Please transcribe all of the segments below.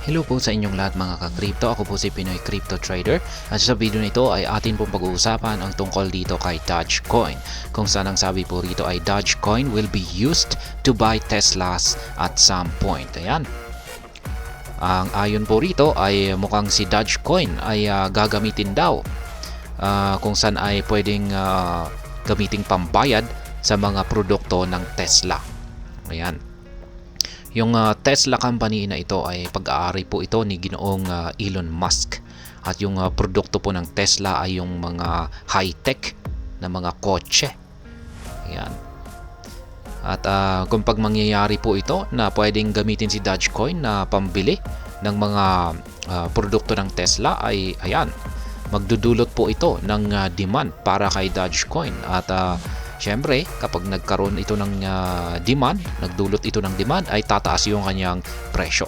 Hello po sa inyong lahat mga ka-crypto. Ako po si Pinoy Crypto Trader at sa video na ito ay atin pong pag-uusapan ang tungkol dito kay Dogecoin. Kung saan ang sabi po rito ay Dogecoin will be used to buy Teslas at some point. Ayan. Ang ayon po rito ay mukhang si Dogecoin ay gagamitin daw kung saan ay pwedeng gamiting pambayad sa mga produkto ng Tesla. Ayan. Yung Tesla company na ito ay pag-aari po ito ni Ginoong Elon Musk. At yung produkto po ng Tesla ay yung mga high-tech na mga kotse. Ayan. At kung pag mangyayari po ito na pwedeng gamitin si Dogecoin na pambili ng mga produkto ng Tesla ay ayan, magdudulot po ito ng demand para kay Dogecoin. At syempre, kapag nagkaroon ito ng demand, nagdulot ito ng demand, ay tataas yung kanyang presyo.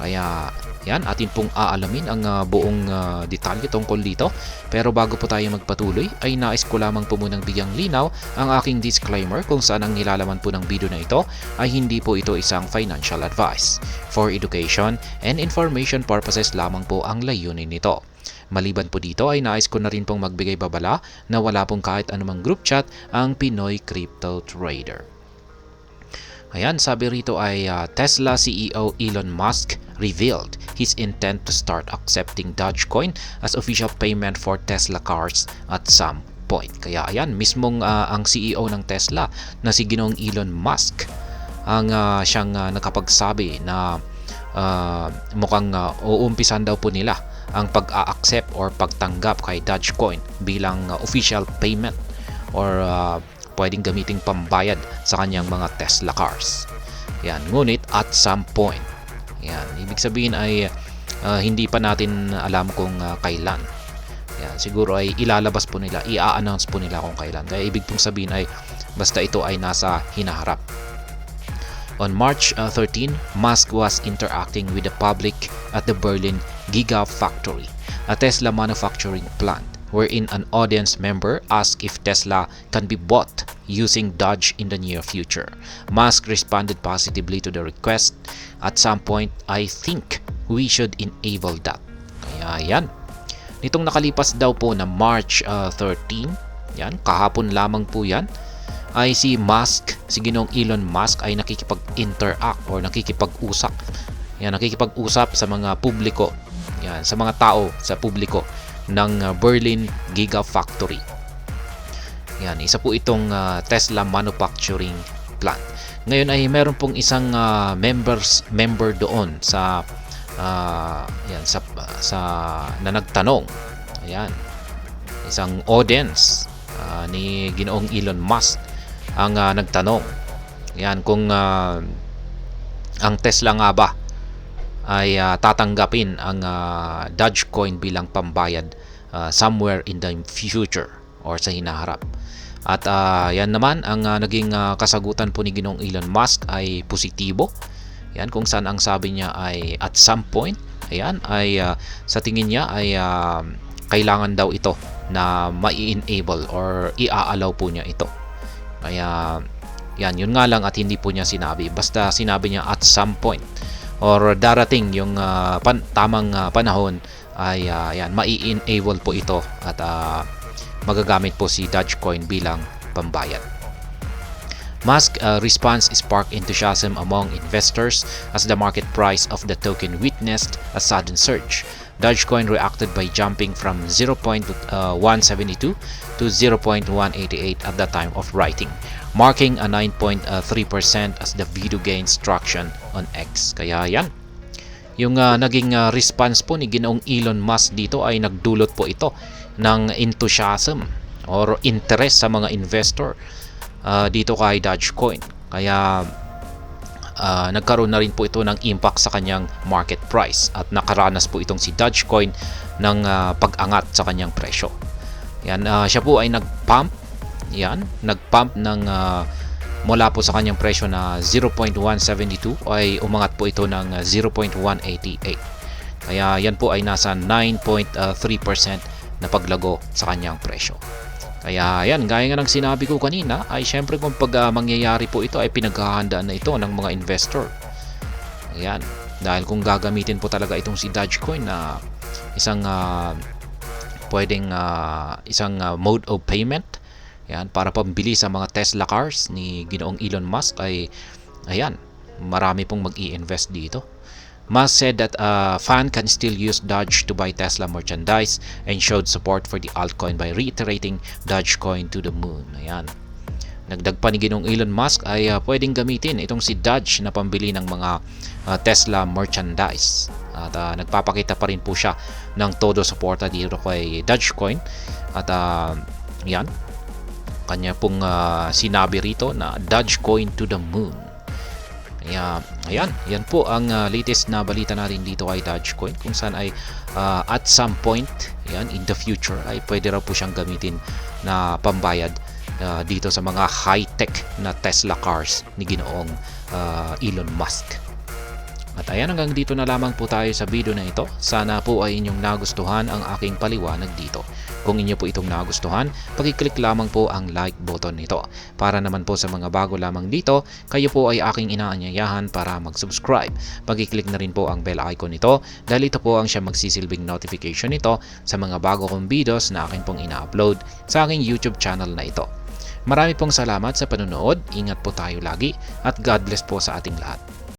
Kaya, yan, atin pong aalamin ang buong detalye tungkol dito. Pero bago po tayo magpatuloy, ay nais ko lamang po munang bigyang linaw ang aking disclaimer kung saan ang nilalaman po ng video na ito ay hindi po ito isang financial advice. For education and information purposes lamang po ang layunin nito. Maliban po dito ay nais ko na rin pong magbigay babala na wala pong kahit anumang group chat ang Pinoy Crypto Trader. Ayan, sabi rito ay Tesla CEO Elon Musk revealed his intent to start accepting Dogecoin as official payment for Tesla cars at some point. Kaya ayan, mismong ang CEO ng Tesla na si Ginoong Elon Musk ang siyang nakapagsabi na mukhang uumpisan daw po nila ang pag-a-accept or pagtanggap kay Dogecoin bilang official payment or pwedeng gamiting pambayad sa kanyang mga Tesla cars. Yan, ngunit at some point. Yan, ibig sabihin ay hindi pa natin alam kung kailan. Yan, siguro ay ilalabas po nila, i-announce po nila kung kailan. Kaya ibig pong sabihin ay basta ito ay nasa hinaharap. On March 13, Musk was interacting with the public at the Berlin Gigafactory, a Tesla manufacturing plant, wherein an audience member asked if Tesla can be bought using Doge in the near future. Musk responded positively to the request. At some point, I think we should enable that. Kaya yan. Nitong nakalipas daw po na March 13, yan, kahapon lamang po yan, ay si Musk, si Ginoong Elon Musk ay nakikipag-interact or nakikipag-usap. Yan, nakikipag-usap sa mga publiko. Yan, sa mga tao sa publiko ng Berlin Gigafactory. Yan, isa po itong Tesla manufacturing plant. Ngayon ay meron pong isang member doon sa yan sa na nagtanong. Ayan. Isang audience ni Ginoong Elon Musk ang nagtanong. Yan, kung ang Tesla nga ba ay tatanggapin ang Dogecoin bilang pambayad somewhere in the future or sa hinaharap. At yan naman ang naging kasagutan po ni Ginoong Elon Musk ay positibo. Yan, kung saan ang sabi niya ay at some point, ayan, ay sa tingin niya ay kailangan daw ito na mai-enable or i-allow po niya ito. Kaya yan, yun nga lang at hindi po niya sinabi. Basta sinabi niya at some point or darating yung tamang panahon ay yan, mai-enable po ito at magagamit po si Dogecoin bilang pambayad. Musk response sparked enthusiasm among investors as the market price of the token witnessed a sudden surge. Dogecoin reacted by jumping from 0.172 to 0.188 at the time of writing, marking a 9.3% as the video gains traction on X. Kaya yan, yung naging response po ni Ginoong Elon Musk dito ay nagdulot po ito ng enthusiasm or interest sa mga investor dito kay Dogecoin. Kaya nagkaroon na rin po ito ng impact sa kanyang market price at nakaranas po itong si Dogecoin ng pag-angat sa kanyang presyo. Yan, siya po ay nag-pump ng mula po sa kanyang presyo na 0.172 ay umangat po ito ng 0.188. Kaya yan po ay nasa 9.3% na paglago sa kanyang presyo. Kaya yan, gaya nga ng sinabi ko kanina, ay syempre kung pag mangyayari po ito ay pinaghahandaan na ito ng mga investor. Ayan. Dahil kung gagamitin po talaga itong si Dogecoin na isang mode of payment, yan, para pambili sa mga Tesla cars ni Ginoong Elon Musk, ay ayan, marami pong mag-i-invest dito. Musk said that a fan can still use Doge to buy Tesla merchandise and showed support for the altcoin by reiterating Dogecoin to the moon. Ayan. Nagdag pa ni Ginoong Elon Musk ay pwedeng gamitin itong si Doge na pambili ng mga Tesla merchandise. At nagpapakita pa rin po siya ng todo suporta dito kay Dogecoin. At yan, kanya pong sinabi rito na Dogecoin to the moon. Ayan, yan po ang latest na balita natin dito kay Dogecoin, kung saan ay at some point, yan, in the future ay pwede raw po siyang gamitin na pambayad dito sa mga high-tech na Tesla cars ni Ginoong Elon Musk. At ayan, hanggang dito na lamang po tayo sa video na ito. Sana po ay inyong nagustuhan ang aking paliwanag dito. Kung inyo po itong nagustuhan, pag-click lamang po ang like button nito. Para naman po sa mga bago lamang dito, kayo po ay aking inaanyayahan para mag-subscribe. Pag-click na rin po ang bell icon nito dahil ito po ang siya magsisilbing notification nito sa mga bago kong videos na aking pong ina-upload sa aking YouTube channel na ito. Marami pong salamat sa panonood, ingat po tayo lagi at God bless po sa ating lahat.